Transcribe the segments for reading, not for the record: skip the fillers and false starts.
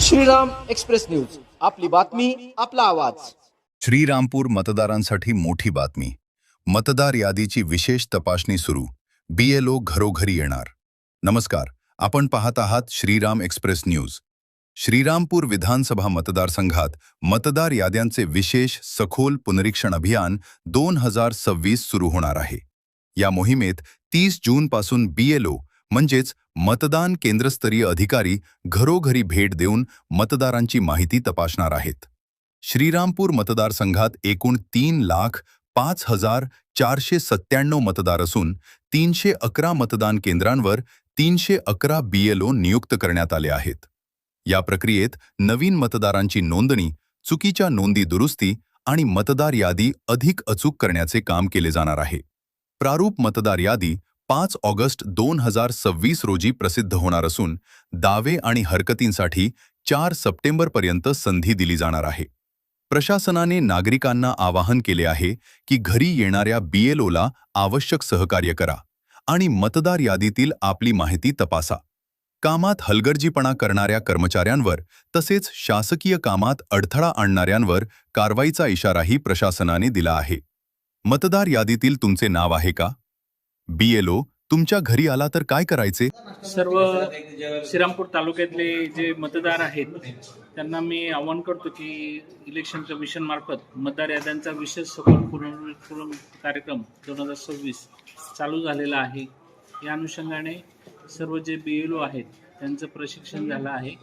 Shriram express news, आपली बातमी, आपला आवाज. श्रीरामपूर मतदारांसाठी मोठी बातमी. मतदार यादीची विशेष तपासणी सुरू. BLO घरोघरी येणार. नमस्कार, आपण पाहत आहात श्रीराम एक्सप्रेस न्यूज. श्रीरामपूर विधानसभा मतदारसंघात मतदार याद्यांचे विशेष सखोल पुनरीक्षण अभियान 2026 सुरू होणार आहे. या मोहिमेत 30 जूनपासून BLO म्हणजेच मतदान केंद्रस्तरीय अधिकारी घरोघरी भेट देऊन मतदारांची माहिती तपासणार आहेत. श्रीरामपूर मतदारसंघात एकूण 3,05,497 मतदार असून 311 मतदान केंद्रांवर 311 BLO नियुक्त करण्यात आले आहेत. या प्रक्रियेत नवीन मतदारांची नोंदणी, चुकीच्या नोंदी दुरुस्ती आणि मतदार यादी अधिक अचूक करण्याचे काम केले जाणार आहे. प्रारूप मतदार यादी 5 ऑगस्ट 2026 रोजी प्रसिद्ध होणार असून दावे आणि हरकतींसाठी 4 सप्टेंबरपर्यंत संधी दिली जाणार आहे. प्रशासनाने नागरिकांना आवाहन केले आहे की घरी येणाऱ्या BLOला आवश्यक सहकार्य करा आणि मतदार यादीतील आपली माहिती तपासा. कामात हलगर्जीपणा करणाऱ्या कर्मचाऱ्यांवर तसेच शासकीय कामात अडथळा आणणाऱ्यांवर कारवाईचा इशाराही प्रशासनाने दिला आहे. मतदार यादीतील तुमचे नाव आहे का? BLO तुमच्या घरी आला तर काय करायचे? सर्व श्रीरामपूर तालुक्यातले जे मतदार आहेत त्यांना मी आवाहन करतो की इलेक्शन कमिशन मार्फत मतदार याद्यांचा विशेष सखोल पुनर्वितरण कार्यक्रम 2026 चालू झालेला आहे. या अनुषंगाने सर्व जे BLO आहेत त्यांचं प्रशिक्षण झालं आहे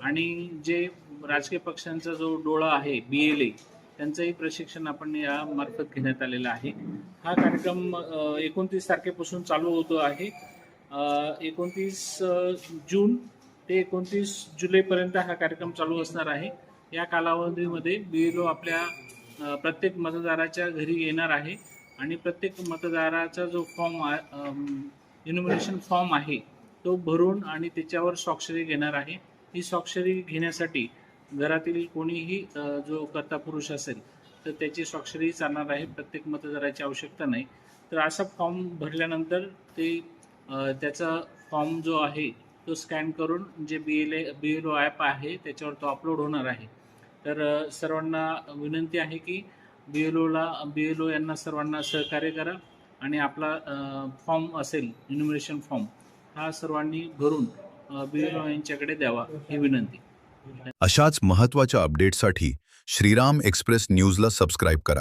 आणि जे राजकीय पक्षांचा जो डोळा आहे BLA त्यांचंही प्रशिक्षण आपण या मार्फत घेण्यात आलेलं आहे. हा कार्यक्रम 29 तारखेपासून चालू होतो आहे. 29 जून ते 29 जुलैपर्यंत हा कार्यक्रम चालू असणार आहे. या कालावधीमध्ये BLO आपल्या प्रत्येक मतदाराच्या घरी येणार आहे आणि प्रत्येक मतदाराचा जो इन्युमरेशन फॉर्म आहे तो भरून आणि त्याच्यावर स्वाक्षरी घेणार आहे. ही स्वाक्षरी घेण्यासाठी घरातील कोणीही जो कर्ता पुरुष असेल तर त्याची स्वाक्षरी चालणार आहे. प्रत्येक मतदाराची आवश्यकता नाही. तर असा फॉर्म भरल्यानंतर ते त्याचा फॉर्म जो आहे तो स्कॅन करून जे BLO ॲप आहे त्याच्यावर तो अपलोड होणार आहे. तर सर्वांना विनंती आहे की BLO यांना सर्वांना सहकार्य करा आणि आपला फॉर्म असेल इन्युमरेशन फॉर्म हा सर्वांनी भरून BLO यांच्याकडे द्यावा ही विनंती. अशाच महत्त्वाच्या अपडेट्ससाठी श्रीराम एक्सप्रेस न्यूजला सबस्क्राईब करा.